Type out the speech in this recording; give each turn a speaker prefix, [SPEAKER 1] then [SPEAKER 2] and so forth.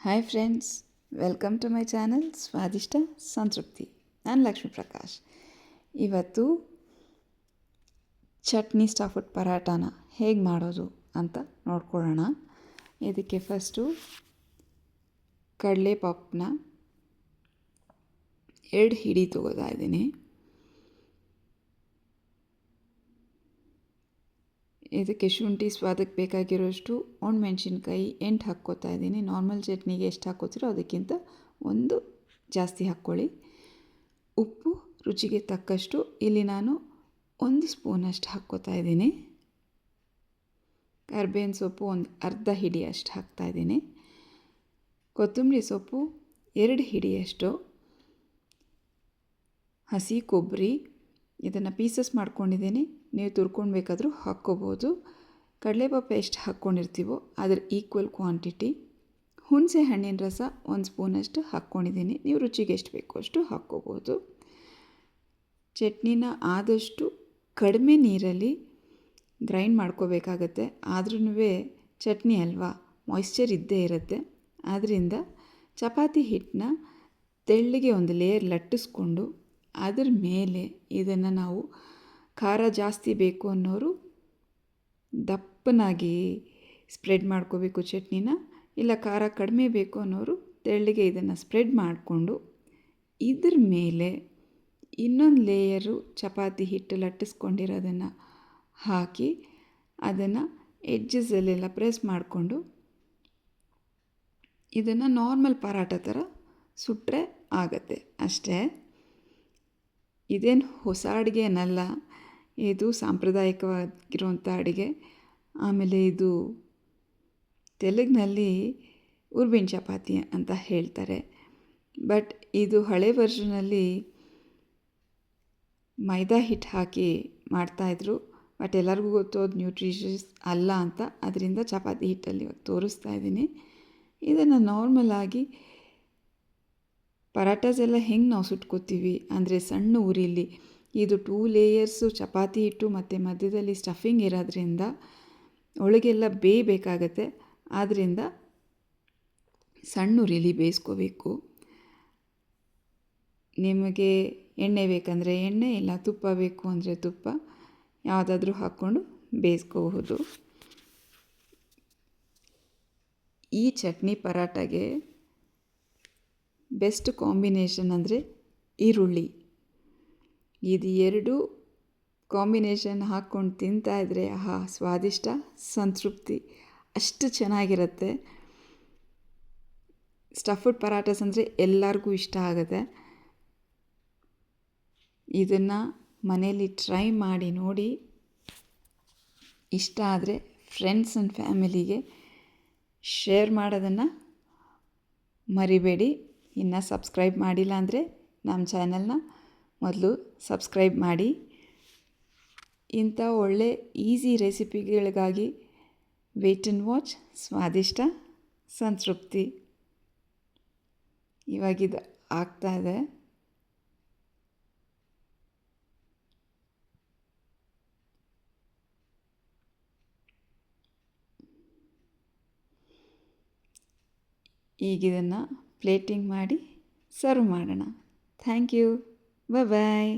[SPEAKER 1] Hi friends, welcome to my channel Swadishta Santrupti. ನಾನು ಲಕ್ಷ್ಮೀ ಪ್ರಕಾಶ್. ಇವತ್ತು chutney stuffed ಪರಾಟಾನ ಹೇಗೆ ಮಾಡೋದು ಅಂತ ನೋಡ್ಕೊಳ್ಳೋಣ. ಇದಕ್ಕೆ ಫಸ್ಟು ಕಡಲೆ ಪಪ್ಪನ್ನ 2 ಹಿಡಿ ತೊಗೋತಾ ಇದ್ದೀನಿ. ಇದಕ್ಕೆ ಶುಂಠಿ ಸ್ವಾದಕ್ಕೆ ಬೇಕಾಗಿರೋಷ್ಟು, ಒಣಮೆಣ್ಸಿನ್ಕಾಯಿ 8 ಹಾಕ್ಕೋತಾ ಇದ್ದೀನಿ. ನಾರ್ಮಲ್ ಚಟ್ನಿಗೆ ಎಷ್ಟು ಹಾಕ್ಕೋತೀರೋ ಅದಕ್ಕಿಂತ ಒಂದು ಜಾಸ್ತಿ ಹಾಕ್ಕೊಳ್ಳಿ. ಉಪ್ಪು ರುಚಿಗೆ ತಕ್ಕಷ್ಟು, ಇಲ್ಲಿ ನಾನು 1 ಸ್ಪೂನಷ್ಟು ಹಾಕ್ಕೋತಾ ಇದ್ದೀನಿ. ಕರ್ಬೇವಿನ ಸೊಪ್ಪು ಒಂದು ಅರ್ಧ ಹಿಡಿಯಷ್ಟು ಹಾಕ್ತಾಯಿದ್ದೀನಿ. ಕೊತ್ತಂಬರಿ ಸೊಪ್ಪು 2 ಹಿಡಿಯಷ್ಟು. ಹಸಿ ಕೊಬ್ಬರಿ ಇದನ್ನು ಪೀಸಸ್ ಮಾಡ್ಕೊಂಡಿದ್ದೀನಿ, ನೀವು ತುರ್ಕೊಳ್ಬೇಕಾದ್ರೂ ಹಾಕ್ಕೋಬೋದು. ಕಡಲೆಪಪ್ಪು ಎಷ್ಟು ಹಾಕ್ಕೊಂಡಿರ್ತೀವೋ ಅದರ ಈಕ್ವಲ್ ಕ್ವಾಂಟಿಟಿ. ಹುಣಸೆ ಹಣ್ಣಿನ ರಸ 1 ಸ್ಪೂನಷ್ಟು ಹಾಕ್ಕೊಂಡಿದ್ದೀನಿ, ನೀವು ರುಚಿಗೆ ಎಷ್ಟು ಬೇಕೋ ಅಷ್ಟು ಹಾಕ್ಕೋಬೋದು. ಚಟ್ನಿನ ಆದಷ್ಟು ಕಡಿಮೆ ನೀರಲ್ಲಿ ಗ್ರೈಂಡ್ ಮಾಡ್ಕೋಬೇಕಾಗತ್ತೆ. ಆದ್ರೂ ಚಟ್ನಿ ಅಲ್ವಾ, ಮಾಯ್ಶ್ಚರ್ ಇದ್ದೇ ಇರುತ್ತೆ. ಆದ್ದರಿಂದ ಚಪಾತಿ ಹಿಟ್ಟನ್ನ ತೆಳ್ಳಗೆ ಒಂದು ಲೇಯರ್ ಲಟ್ಟಿಸ್ಕೊಂಡು ಅದರ ಮೇಲೆ ಇದನ್ನು ನಾವು ಖಾರ ಜಾಸ್ತಿ ಬೇಕು ಅನ್ನೋರು ದಪ್ಪನಾಗಿ ಸ್ಪ್ರೆಡ್ ಮಾಡ್ಕೋಬೇಕು ಚಟ್ನಿನ. ಇಲ್ಲ ಖಾರ ಕಡಿಮೆ ಬೇಕು ಅನ್ನೋರು ತೆಳ್ಳಗೆ ಇದನ್ನು ಸ್ಪ್ರೆಡ್ ಮಾಡಿಕೊಂಡು ಇದ್ರ ಮೇಲೆ ಇನ್ನೊಂದು ಲೇಯರು ಚಪಾತಿ ಹಿಟ್ಟು ಲಟ್ಟಿಸ್ಕೊಂಡಿರೋದನ್ನು ಹಾಕಿ ಅದನ್ನು ಎಡ್ಜಸಲ್ಲೆಲ್ಲ ಪ್ರೆಸ್ ಮಾಡಿಕೊಂಡು ಇದನ್ನು ನಾರ್ಮಲ್ ಪರಾಟ ಥರ ಸುಟ್ಟರೆ ಆಗತ್ತೆ ಅಷ್ಟೇ. ಇದೇನು ಹೊಸ ಅಡುಗೆ ಏನಲ್ಲ, ಇದು ಸಾಂಪ್ರದಾಯಿಕವಾಗಿರುವಂಥ ಅಡುಗೆ. ಆಮೇಲೆ ಇದು ತೆಲುಗಿನಲ್ಲಿ ಉರ್ಬಿನ್ ಚಪಾತಿ ಅಂತ ಹೇಳ್ತಾರೆ. ಬಟ್ ಇದು ಹಳೆ ವರ್ಷನಲ್ಲಿ ಮೈದಾ ಹಿಟ್ಟು ಹಾಕಿ ಮಾಡ್ತಾಯಿದ್ರು. ಬಟ್ ಎಲ್ಲರಿಗೂ ಗೊತ್ತು ಅದು ನ್ಯೂಟ್ರಿಷಿಯಸ್ ಅಲ್ಲ ಅಂತ, ಅದರಿಂದ ಚಪಾತಿ ಹಿಟ್ಟಲ್ಲಿ ತೋರಿಸ್ತಾ ಇದ್ದೀನಿ. ಇದನ್ನು ನಾರ್ಮಲಾಗಿ ಪರಾಟಾಸ್ ಎಲ್ಲ ಹೆಂಗೆ ನಾವು ಸುಟ್ಕೋತೀವಿ ಅಂದರೆ ಸಣ್ಣ ಉರಿಲಿ. ಇದು 2 ಲೇಯರ್ಸು ಚಪಾತಿ ಹಿಟ್ಟು ಮತ್ತು ಮಧ್ಯದಲ್ಲಿ ಸ್ಟಫಿಂಗ್ ಇರೋದ್ರಿಂದ ಒಳಗೆಲ್ಲ ಬೇಯಬೇಕಾಗತ್ತೆ. ಆದ್ದರಿಂದ ಸಣ್ಣ ಉರಿಲಿ ಬೇಯಿಸ್ಕೋಬೇಕು. ನಿಮಗೆ ಎಣ್ಣೆ ಬೇಕಂದರೆ ಎಣ್ಣೆ, ಇಲ್ಲ ತುಪ್ಪ ಬೇಕು ಅಂದರೆ ತುಪ್ಪ, ಯಾವುದಾದ್ರೂ ಹಾಕ್ಕೊಂಡು ಬೇಯಿಸ್ಕೋಬಹುದು. ಈ ಚಟ್ನಿ ಪರಾಟಾಗೆ ಬೆಸ್ಟ್ ಕಾಂಬಿನೇಷನ್ ಅಂದರೆ ಈರುಳ್ಳಿ. ಇದು 2 ಕಾಂಬಿನೇಷನ್ ಹಾಕ್ಕೊಂಡು ತಿಂತಾಯಿದ್ರೆ ಸ್ವಾದಿಷ್ಟ ಸಂತೃಪ್ತಿ ಅಷ್ಟು ಚೆನ್ನಾಗಿರುತ್ತೆ. ಸ್ಟಫ್ಡ್ ಪರಾಟಾಸ್ ಅಂದರೆ ಎಲ್ಲರಿಗೂ ಇಷ್ಟ ಆಗುತ್ತೆ. ಇದನ್ನು ಮನೇಲಿ ಟ್ರೈ ಮಾಡಿ ನೋಡಿ. ಇಷ್ಟ ಆದರೆ ಫ್ರೆಂಡ್ಸ್ ಆ್ಯಂಡ್ ಫ್ಯಾಮಿಲಿಗೆ ಶೇರ್ ಮಾಡೋದನ್ನು ಮರಿಬೇಡಿ. ಇನ್ನು ಸಬ್ಸ್ಕ್ರೈಬ್ ಮಾಡಿಲ್ಲ ಅಂದರೆ ನಮ್ಮ ಚಾನಲ್ನ ಮೊದಲು ಸಬ್ಸ್ಕ್ರೈಬ್ ಮಾಡಿ. ಇಂಥ ಒಳ್ಳೆ ಈಸಿ ರೆಸಿಪಿಗಳಿಗಾಗಿ ವೇಟ್ ಆ್ಯಂಡ್ ವಾಚ್ ಸ್ವಾದಿಷ್ಟ ಸಂತೃಪ್ತಿ. ಇವಾಗಿದು ಆಗ್ತಾಯಿದೆ. ಈಗ ಇದನ್ನು ಪ್ಲೇಟಿಂಗ್ ಮಾಡಿ ಸರ್ವ್ ಮಾಡೋಣ. Thank you. ಬಾಯ್.